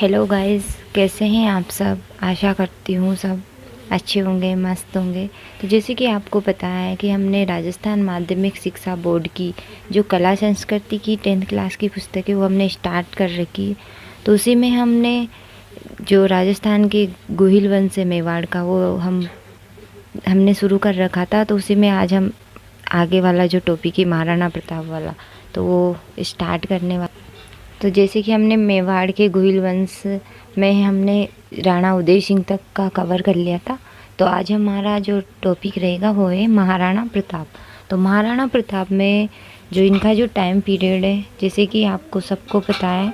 Hello guys, कैसे हैं आप सब। आशा करती हूँ सब अच्छे होंगे, मस्त होंगे। तो जैसे कि आपको पता है कि हमने राजस्थान माध्यमिक शिक्षा बोर्ड की जो कला संस्कृति की 10th क्लास की पुस्तक है वो हमने स्टार्ट कर रखी है। तो उसी में हमने जो राजस्थान के गोहिल वंश है मेवाड़ का वो हमने शुरू कर रखा था। तो उसी में आज हम आगे वाला जो टॉपिक है महाराणा प्रताप वाला, तो वो स्टार्ट करने वाला। तो जैसे कि हमने मेवाड़ के गोहिल वंश में हमने राणा उदय सिंह तक का कवर कर लिया था। तो आज हमारा जो टॉपिक रहेगा वो है महाराणा प्रताप। तो महाराणा प्रताप में जो इनका जो टाइम पीरियड है, जैसे कि आपको सबको पता है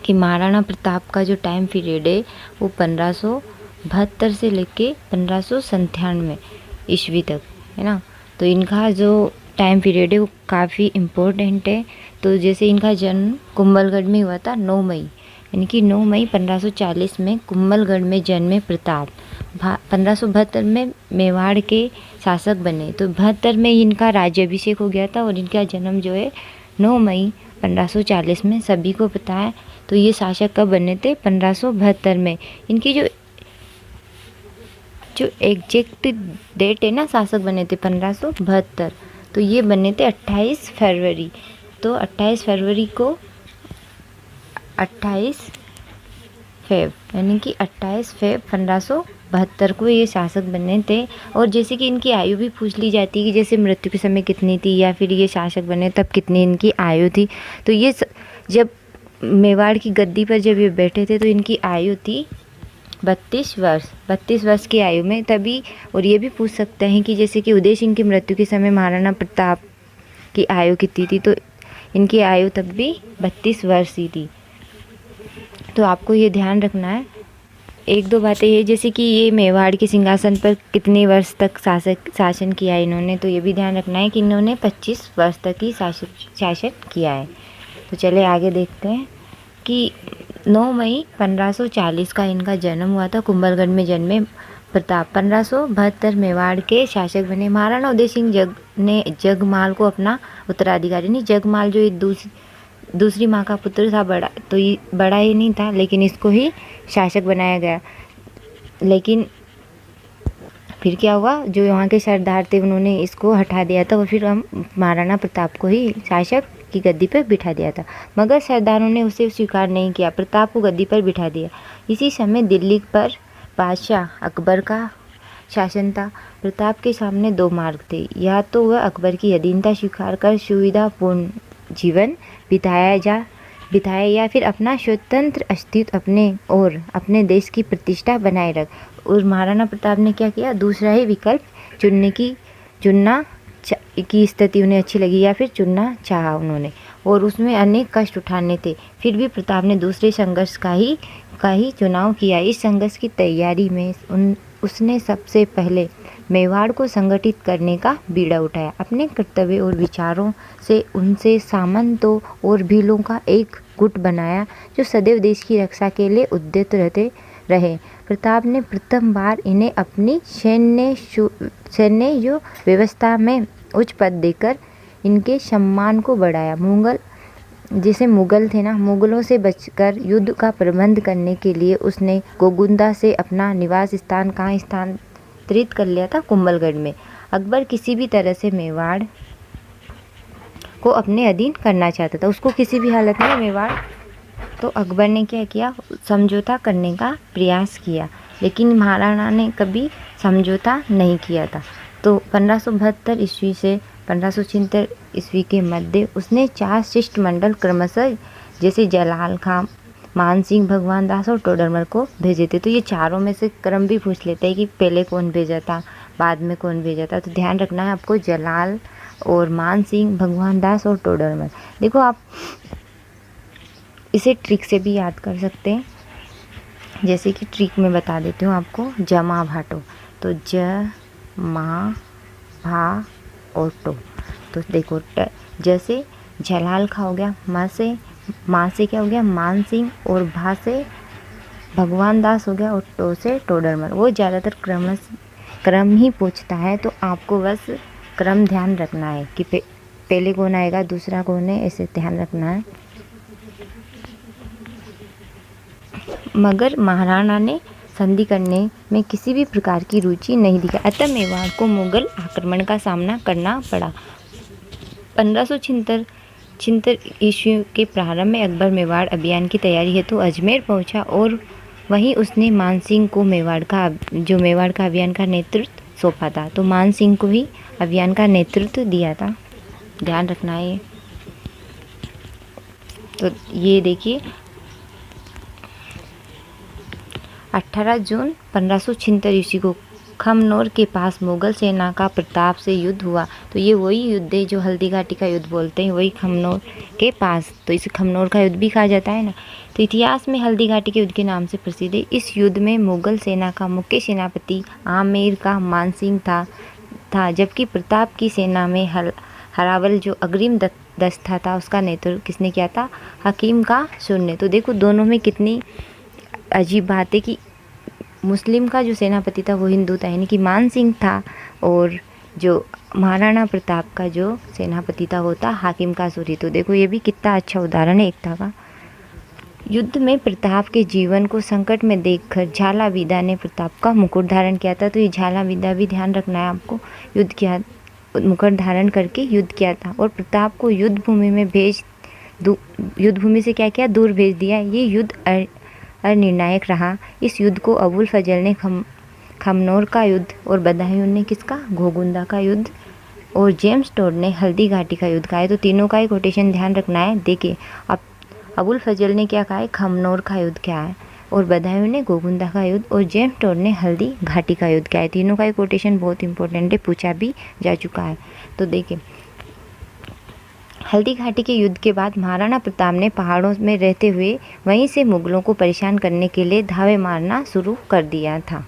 कि महाराणा प्रताप का जो टाइम पीरियड है वो 1572 से लेके 1597 ईस्वी तक है ना। तो इनका जो टाइम पीरियड है वो काफ़ी इम्पोर्टेंट है। तो जैसे इनका जन्म कुंभलगढ़ में हुआ था 9 मई, यानी कि 9 मई 1540 में कुंभलगढ़ में जन्मे प्रताप 1572 में मेवाड़ के शासक बने। तो 72 में इनका राज्याभिषेक हो गया था और इनका जन्म जो है 9 मई 1540 में, सभी को पता है। तो ये शासक कब बने थे? 1572 में। इनकी जो एग्जैक्ट डेट है ना, शासक बने थे 1572, तो ये बने थे 28 फरवरी। तो 28 फरवरी को 28 फेब यानी कि 28 फेब 1572 को ये शासक बने थे। और जैसे कि इनकी आयु भी पूछ ली जाती है कि जैसे मृत्यु के समय कितनी थी या फिर ये शासक बने तब कितनी इनकी आयु थी। तो ये जब मेवाड़ की गद्दी पर जब ये बैठे थे तो इनकी आयु थी 32 वर्ष की आयु में तभी। और ये भी पूछ सकते हैं कि जैसे कि उदय सिंह की मृत्यु के समय महाराणा प्रताप की आयु कितनी थी, तो इनकी आयु तब भी 32 वर्ष ही थी। तो आपको ये ध्यान रखना है। एक दो बातें ये, जैसे कि ये मेवाड़ के सिंहासन पर कितने वर्ष तक शासन किया इन्होंने, तो ये भी ध्यान रखना है कि इन्होंने 25 वर्ष तक ही शासन किया है। तो चले आगे देखते हैं कि 9 मई 1540 का इनका जन्म हुआ था। कुंभलगढ़ में जन्मे प्रताप 1572 मेवाड़ के शासक बने। महाराणा उदय सिंह ने जगमाल को अपना उत्तराधिकारी, नहीं, जगमाल जो एक दूसरी माँ का पुत्र था, बड़ा तो ये बड़ा ही नहीं था, लेकिन इसको ही शासक बनाया गया। लेकिन फिर क्या हुआ, जो यहाँ के सरदार थे उन्होंने इसको हटा दिया था और फिर हम महाराणा प्रताप को ही शासक की गद्दी पर बिठा दिया था। मगर सरदारों ने उसे स्वीकार नहीं किया, प्रताप को गद्दी पर बिठा दिया। इसी समय दिल्ली पर बादशाह अकबर का शासन था। प्रताप के सामने दो मार्ग थे, या तो वह अकबर की अधीनता स्वीकार कर सुविधापूर्ण जीवन बिताया या फिर अपना स्वतंत्र अस्तित्व अपने और अपने देश की प्रतिष्ठा बनाए रख। और महाराणा प्रताप ने क्या किया, दूसरा ही विकल्प चुनना की स्थिति उन्हें अच्छी लगी या फिर चुनना चाहा उन्होंने, और उसमें अनेक कष्ट उठाने थे। फिर भी प्रताप ने दूसरे संघर्ष का ही चुनाव किया। इस संघर्ष की तैयारी में उसने सबसे पहले मेवाड़ को संगठित करने का बीड़ा उठाया। अपने कर्तव्य और विचारों से उनसे सामंतों और भीलों का एक गुट बनाया जो सदैव देश की रक्षा के लिए उद्यत रहे। प्रताप ने प्रथम बार इन्हें अपनी सैन्य जो व्यवस्था में उच्च पद देकर इनके सम्मान को बढ़ाया। मुगल थे ना, मुगलों से बचकर युद्ध का प्रबंध करने के लिए उसने गोगुंदा से अपना निवास स्थान कहाँ स्थानांतरित कर लिया था, कुंभलगढ़ में। अकबर किसी भी तरह से मेवाड़ को अपने अधीन करना चाहता था, उसको किसी भी हालत में मेवाड़। तो अकबर ने क्या किया, समझौता करने का प्रयास किया, लेकिन महाराणा ने कभी समझौता नहीं किया था। तो 1572 ईस्वी से 1576 ईस्वी के मध्य उसने 4 शिष्टमंडल क्रमशः जैसे जलाल खां, मान सिंह, भगवान दास और टोडरमल को भेजे थे। तो ये चारों में से क्रम भी पूछ लेते हैं कि पहले कौन भेजा था, बाद में कौन भेजा था। तो ध्यान रखना है आपको, जलाल और मान सिंह, भगवान दास और टोडरमल। देखो, आप इसे ट्रिक से भी याद कर सकते हैं। जैसे कि ट्रिक में बता देती हूँ आपको, जमा भाटो, तो ज मा भा और टो। तो देखो, जैसे जलाल खा हो गया, माँ से क्या हो गया, मान सिंह, और भा से भगवान दास हो गया, और टो से टोडरमल। वो ज़्यादातर क्रम ही पूछता है, तो आपको बस क्रम ध्यान रखना है कि पहले कौन आएगा, दूसरा कौन है, ऐसे ध्यान रखना है। मगर महाराणा ने संधि करने में किसी भी प्रकार की रुचि नहीं दिखाई, अतः मेवाड़ को मुगल आक्रमण का सामना करना पड़ा। 1576 ईस्वी के प्रारंभ में अकबर मेवाड़ अभियान की तैयारी हेतु अजमेर पहुंचा और वहीं उसने मानसिंह को मेवाड़ का अभियान का नेतृत्व सौंपा था। तो मानसिंह को ही अभियान का नेतृत्व दिया था, ध्यान रखना है। तो ये देखिए 18 जून 1576 ईस्वी को खमनोर के पास मुगल सेना का प्रताप से युद्ध हुआ। तो ये वही युद्ध है जो हल्दी घाटी का युद्ध बोलते हैं, वही खमनोर के पास, तो इसे खमनोर का युद्ध भी कहा जाता है ना। तो इतिहास में हल्दी घाटी के युद्ध के नाम से प्रसिद्ध है। इस युद्ध में मुगल सेना का मुख्य सेनापति आमेर का मानसिंह था, जबकि प्रताप की सेना में हरावल जो अग्रिम दस्ता था उसका नेतृत्व किसने किया था? हकीम का सुर ने। तो देखो दोनों में कितनी अजीब बात है कि मुस्लिम का जो सेनापति था वो हिंदू था, यानी कि मान सिंह था, और जो महाराणा प्रताप का जो सेनापति था वो था हाकिम का सूरी। तो देखो ये भी कितना अच्छा उदाहरण है एकता का। युद्ध में प्रताप के जीवन को संकट में देखकर झालाविदा ने प्रताप का मुकुट धारण किया था। तो ये झालाविदा भी ध्यान रखना है आपको, मुकुट धारण करके युद्ध किया था और प्रताप को युद्ध भूमि से क्या किया? दूर भेज दिया। ये युद्ध निर्णायक रहा। इस युद्ध को अबुल फजल ने खमनोर का युद्ध और बदायूं ने किसका? घोगुंदा का युद्ध, और जेम्स टोड ने हल्दी घाटी का युद्ध कहा है। तो तीनों का ही कोटेशन ध्यान रखना है। देखिए अब अबुल फजल ने क्या कहा है? खमनोर का युद्ध क्या है, और बदायूं ने घोगुंदा का युद्ध, और जेम्स टोड ने हल्दी घाटी का युद्ध क्या है। तीनों का ही कोटेशन बहुत इंपॉर्टेंट है, पूछा भी जा चुका है। तो देखिए हल्दी घाटी के युद्ध के बाद महाराणा प्रताप ने पहाड़ों में रहते हुए वहीं से मुगलों को परेशान करने के लिए धावे मारना शुरू कर दिया था।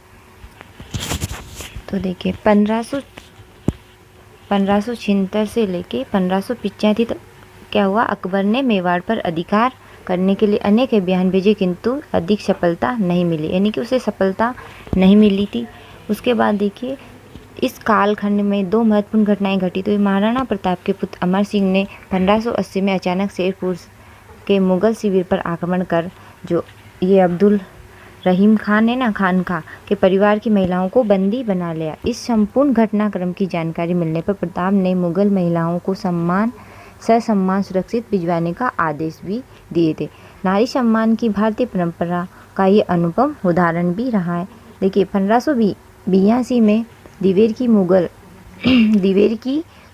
तो देखिए 1576 से लेके 1585 तक क्या हुआ? अकबर ने मेवाड़ पर अधिकार करने के लिए अनेक अभियान भेजे, किंतु अधिक सफलता नहीं मिली, यानी कि उसे सफलता नहीं मिली थी। उसके बाद देखिए इस कालखंड में दो महत्वपूर्ण घटनाएं घटी। तो महाराणा प्रताप के पुत्र अमर सिंह ने 1580 में अचानक शेरपुर के मुगल शिविर पर आक्रमण कर जो ये अब्दुल रहीम खान है ना, खानका के परिवार की महिलाओं को बंदी बना लिया। इस संपूर्ण घटनाक्रम की जानकारी मिलने पर प्रताप ने मुगल महिलाओं को ससम्मान सुरक्षित भिजवाने का आदेश भी दिए थे। नारी सम्मान की भारतीय परंपरा का ये अनुपम उदाहरण भी रहा है। देखिए 1582 में दिवेर की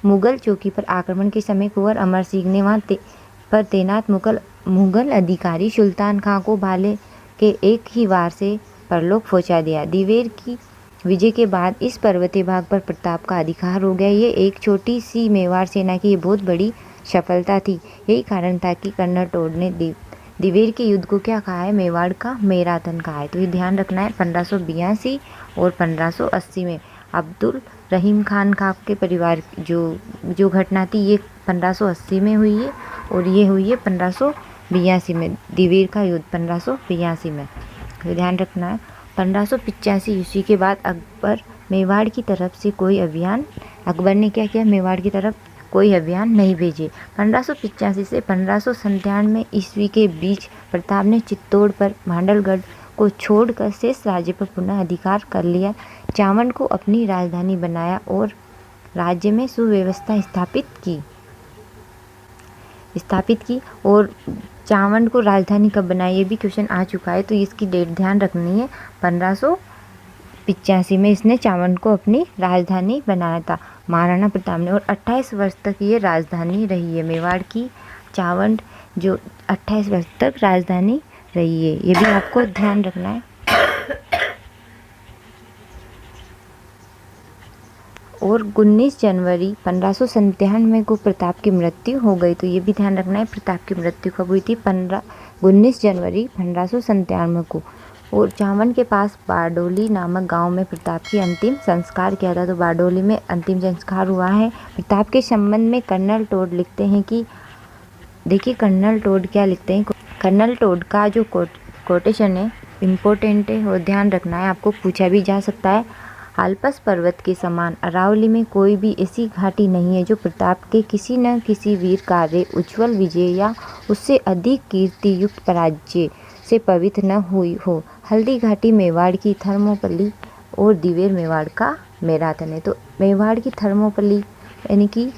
मुगल चौकी पर आक्रमण के समय कुंवर अमर सिंह ने वहां पर तैनात मुगल अधिकारी सुल्तान खां को भाले के एक ही वार से परलोक पहुंचा दिया। दिवेर की विजय के बाद इस पर्वतीय भाग पर प्रताप का अधिकार हो गया। ये एक छोटी सी मेवाड़ सेना की बहुत बड़ी सफलता थी। यही कारण था कि कर्नल टोड ने दिवेर के युद्ध को क्या कहा है? मेवाड़ का मैराथन कहा है। तो ये ध्यान रखना है। 1582 और 1580 में अब्दुल रहीम खान के परिवार जो घटना थी ये 1580 में हुई है, और ये हुई है 1582 में, दिवेर का युद्ध 1582 में। तो ध्यान रखना है। 1585 ईस्वी के बाद अकबर मेवाड़ की तरफ से अकबर ने क्या किया? मेवाड़ की तरफ कोई अभियान नहीं भेजे। 1585 से 1597 ईस्वी के बीच प्रताप ने चित्तौड़ पर भांडलगढ़ को छोड़कर शेष राज्य पर पुनः अधिकार कर लिया। चावंड को अपनी राजधानी बनाया और राज्य में सुव्यवस्था स्थापित की। और चावंड को राजधानी कब बनाई, ये भी क्वेश्चन आ चुका है, तो इसकी डेट ध्यान रखनी है। 1585 में इसने चावंड को अपनी राजधानी बनाया था महाराणा प्रताप ने, और 28 वर्ष तक ये राजधानी रही है मेवाड़ की। चावंड जो 28 वर्ष तक राजधानी रही है, ये भी आपको ध्यान रखना है। और 19 जनवरी 1597 को प्रताप की मृत्यु हो गई। तो ये भी ध्यान रखना है। प्रताप की मृत्यु कब हुई थी? 19 जनवरी 1597 को। और चावंड के पास बारडोली नामक गांव में प्रताप की अंतिम संस्कार किया था। तो बारडोली में अंतिम संस्कार हुआ है। प्रताप के संबंध में कर्नल टोड लिखते हैं कि देखिए कर्नल टोड क्या लिखते हैं। कर्नल टोड का जो कोटेशन है इम्पोर्टेंट है और ध्यान रखना है, आपको पूछा भी जा सकता है। आल्पस पर्वत के समान अरावली में कोई भी ऐसी घाटी नहीं है जो प्रताप के किसी न किसी वीर कार्य, उज्ज्वल विजय या उससे अधिक कीर्ति युक्त पराजय से पवित्र न हुई हो। हल्दी घाटी मेवाड़ की थर्मोपल्ली और दिवेर मेवाड़ का मैराथन है। तो मेवाड़ की थर्मोपल्ली यानी कि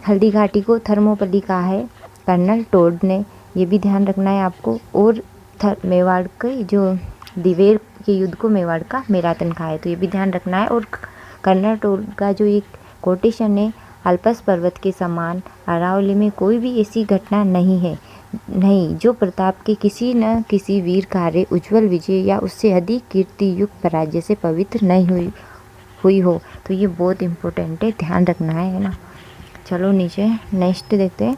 हल्दी घाटी को थर्मोपल्ली कहा है कर्नल टोड ने, ये भी ध्यान रखना है आपको। और मेवाड़ के जो दिवेर के युद्ध को मेवाड़ का मैराथन कहा है, तो ये भी ध्यान रखना है। और कर्नल टोड का जो एक कोटेशन है, अल्पस पर्वत के समान अरावली में कोई भी ऐसी घटना नहीं है जो प्रताप के किसी न किसी वीर कार्य, उज्जवल विजय या उससे अधिक कीर्ति युक्त पराजय से पवित्र नहीं हुई हो। तो ये बहुत इम्पोर्टेंट है, ध्यान रखना है ना। चलो नीचे नेक्स्ट देखते हैं।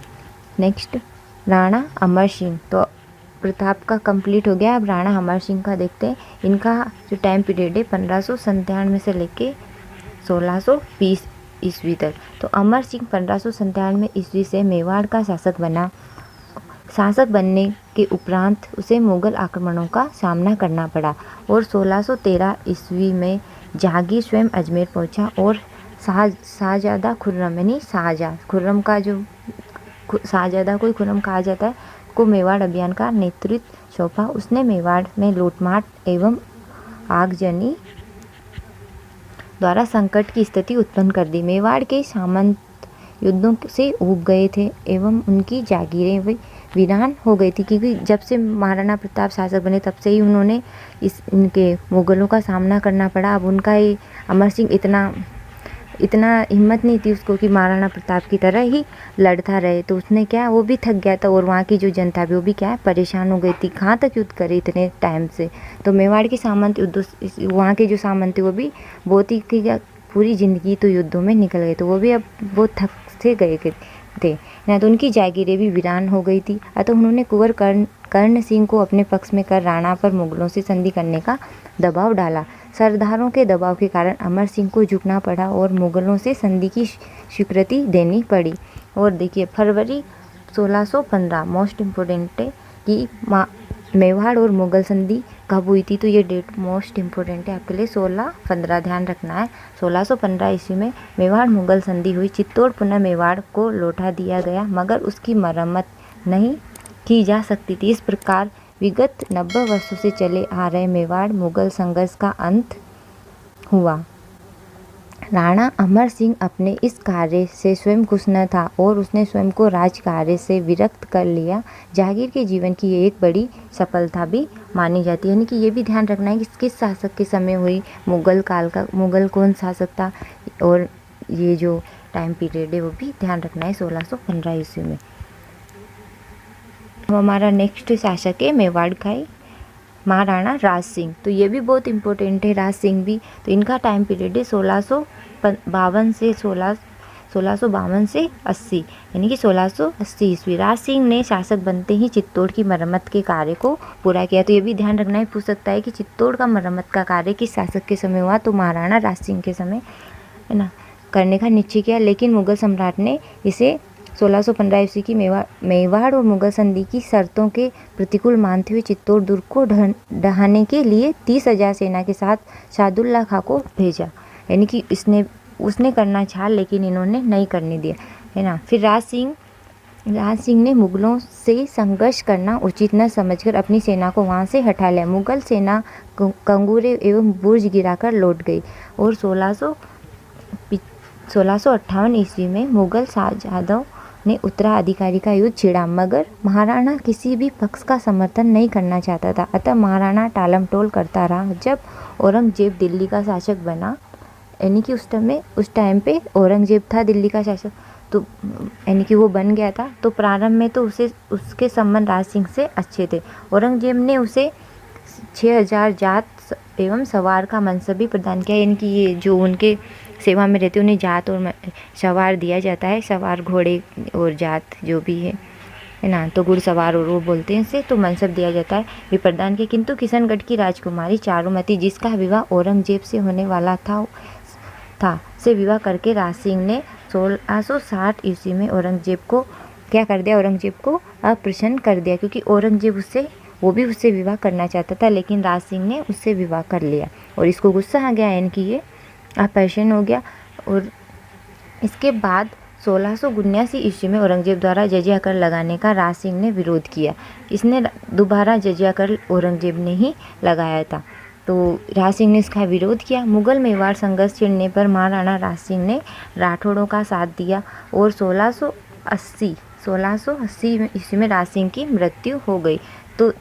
नेक्स्ट राणा अमर सिंह। तो प्रताप का कंप्लीट हो गया, अब राणा अमर सिंह का देखते हैं। इनका जो टाइम पीरियड है 1597 से लेके 1620 ईस्वी तक। तो अमर सिंह 1597 ईस्वी से मेवाड़ का शासक बना। शासक बनने के उपरांत उसे मुगल आक्रमणों का सामना करना पड़ा और 1613 ईस्वी में जहांगीर स्वयं अजमेर पहुंचा और शाहजादा खुर्रम यानी शाहजहाँ खुर्रम का जो शाहजादा को खुर्रम कहा जाता है को मेवाड़ अभियान का नेतृत्व सौंपा। उसने मेवाड़ में लूटमार एवं आगजनी द्वारा संकट की स्थिति उत्पन्न कर दी। मेवाड़ के सामंत युद्धों से ऊब गए थे एवं उनकी जागीरें वीरान हो गई थी, क्योंकि जब से महाराणा प्रताप शासक बने तब से ही उन्होंने इनके मुगलों का सामना करना पड़ा। अब उनका ये अमर सिंह इतना हिम्मत नहीं थी उसको कि महाराणा प्रताप की तरह ही लड़ता रहे, तो उसने क्या वो भी थक गया था और वहाँ की जो जनता भी वो भी क्या परेशान हो गई थी, कहाँ तक युद्ध करे इतने टाइम से। तो मेवाड़ के सामंत वहाँ के जो सामंत थे वो भी बहुत ही पूरी ज़िंदगी तो युद्धों में निकल गए, तो वो भी अब बहुत थक से गए थे ना। तो उनकी जागीरें भी वीरान हो गई थी। अतः उन्होंने कुंवर कर्ण सिंह को अपने पक्ष में कर राणा पर मुगलों से संधि करने का दबाव डाला। सरदारों के दबाव के कारण अमर सिंह को झुकना पड़ा और मुगलों से संधि की स्वीकृति देनी पड़ी। और देखिए फरवरी 1615 मोस्ट इम्पोर्टेंट है कि मेवाड़ और मुगल संधि कब हुई थी, तो ये डेट मोस्ट इम्पोर्टेंट है आपके लिए। 1615 ध्यान रखना है। 1615 ईस्वी में मेवाड़ मुगल संधि हुई। चित्तौड़ पुनः मेवाड़ को लौटा दिया गया मगर उसकी मरम्मत नहीं की जा सकती थी। इस प्रकार विगत 90 वर्षों से चले आ रहे मेवाड़ मुगल संघर्ष का अंत हुआ। राणा अमर सिंह अपने इस कार्य से स्वयं खुश न था और उसने स्वयं को राज कार्य से विरक्त कर लिया। जहांगीर के जीवन की ये एक बड़ी सफलता भी मानी जाती है। यानी कि ये भी ध्यान रखना है कि किस शासक के समय हुई, मुगल काल का, मुगल कौन शासक था और ये जो टाइम पीरियड है वो भी ध्यान रखना है 1615 ईस्वी में। अब हमारा नेक्स्ट शासक है मेवाड़ का ही महाराणा राज सिंह। तो ये भी बहुत इंपॉर्टेंट है, राज सिंह भी। तो इनका टाइम पीरियड है 1652 से 80 यानी कि 1680 ईस्वी। राज सिंह ने शासक बनते ही चित्तौड़ की मरम्मत के कार्य को पूरा किया। तो ये भी ध्यान रखना है, पूछ सकता है कि चित्तौड़ का मरम्मत का कार्य किस शासक के समय हुआ, तो महाराणा राज सिंह के समय है ना करने का निश्चय किया। लेकिन मुगल सम्राट ने इसे 1615 ईस्वी की मेवाड़ और मुगल संधि की शर्तों के प्रतिकूल मानते हुए चित्तौड़ दुर्ग को ढहाने के लिए 30,000 सेना के साथ सादुल्ला खां को भेजा। यानी कि उसने करना चाहा लेकिन इन्होंने नहीं करने दिया, है ना। फिर राज सिंह ने मुगलों से संघर्ष करना उचित न समझकर अपनी सेना को वहां से हटा लिया। मुगल सेना कंगूरे एवं बुर्ज गिराकर लौट गई और 1658 ईस्वी में मुगल शाहजादों ने उत्तराधिकारी का युद्ध छिड़ा, मगर महाराणा किसी भी पक्ष का समर्थन नहीं करना चाहता था। अतः महाराणा टालमटोल करता रहा। जब औरंगजेब दिल्ली का शासक बना, यानी कि उस टाइम पे औरंगजेब था दिल्ली का शासक, तो यानी कि वो बन गया था, तो प्रारंभ में तो उसके संबंध राज सिंह से अच्छे थे। औरंगजेब ने उसे 6000 जात एवं सवार का मनसब भी प्रदान किया। यानी कि ये जो उनके सेवा में रहते उन्हें जात और सवार दिया जाता है, सवार घोड़े और जात जो भी है ना, तो घुड़सवार और वो बोलते हैं इसे, तो मनसब दिया जाता है भी प्रदान किया। किंतु किशनगढ़ की राजकुमारी चारुमती, जिसका विवाह औरंगजेब से होने वाला था से विवाह करके राज सिंह ने 1660 ईस्वी में औरंगजेब को क्या कर दिया, औरंगजेब को अप्रसन्न कर दिया, क्योंकि औरंगजेब वो भी उससे विवाह करना चाहता था, लेकिन राज सिंह ने उससे विवाह कर लिया और इसको गुस्सा आ गया, यानी कि ये अप्रसन्न हो गया। और इसके बाद 1679 ईस्वी में औरंगजेब द्वारा जजिया कर लगाने का राज सिंह ने विरोध किया। इसने दोबारा जजिया कर औरंगजेब ने ही लगाया था, तो राज सिंह ने इसका विरोध किया। मुगल मेवाड़ संघर्ष छिड़ने पर महाराणा राज सिंह ने राठौड़ों का साथ दिया और 1680 ईस्वी में राज सिंह की मृत्यु हो गई। तो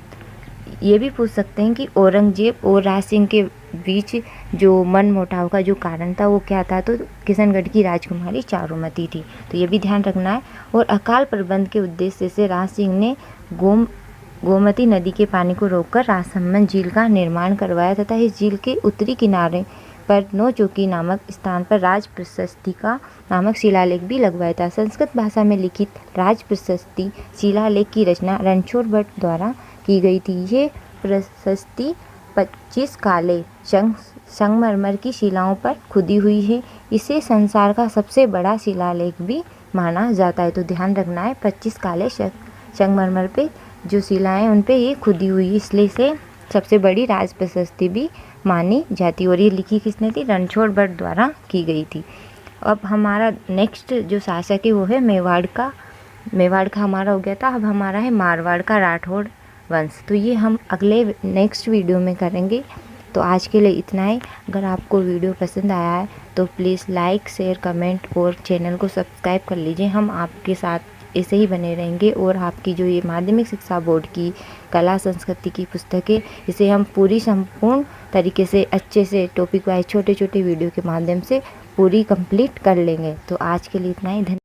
ये भी पूछ सकते हैं कि औरंगजेब और राज सिंह के बीच जो मनमुटाव का जो कारण था वो क्या था, तो किशनगढ़ की राजकुमारी चारुमती थी। तो ये भी ध्यान रखना है। और अकाल प्रबंध के उद्देश्य से राज सिंह ने गोमती नदी के पानी को रोककर राजसमंद झील का निर्माण करवाया तथा इस झील के उत्तरी किनारे पर नौचौकी नामक स्थान पर राज प्रशस्तिका नामक शिलालेख भी लगवाया था। संस्कृत भाषा में लिखित राज प्रशस्ति शिलालेख की रचना रणछोड़ भट्ट द्वारा की गई थी। ये प्रशस्ति 25 काले संगमरमर की शिलाओं पर खुदी हुई है। इसे संसार का सबसे बड़ा शिलालेख भी माना जाता है। तो ध्यान रखना है, 25 काले संगमरमर पे जो शिलाएं उन पे ये खुदी हुई, इसलिए से सबसे बड़ी राज प्रशस्ति भी मानी जाती। और ये लिखी किसने थी? रणछोड़ भट्ट द्वारा की गई थी। अब हमारा नेक्स्ट जो शासक है वो है मेवाड़ का हमारा हो गया था। अब हमारा है मारवाड़ का राठौड़ वंश। तो ये हम अगले नेक्स्ट वीडियो में करेंगे। तो आज के लिए इतना ही। अगर आपको वीडियो पसंद आया है तो प्लीज़ लाइक, शेयर, कमेंट और चैनल को सब्सक्राइब कर लीजिए। हम आपके साथ ऐसे ही बने रहेंगे। और आपकी जो ये माध्यमिक शिक्षा बोर्ड की कला संस्कृति की पुस्तकें, इसे हम पूरी संपूर्ण तरीके से अच्छे से टॉपिक वाइज छोटे छोटे वीडियो के माध्यम से पूरी कंप्लीट कर लेंगे। तो आज के लिए इतना ही। धन्यवाद।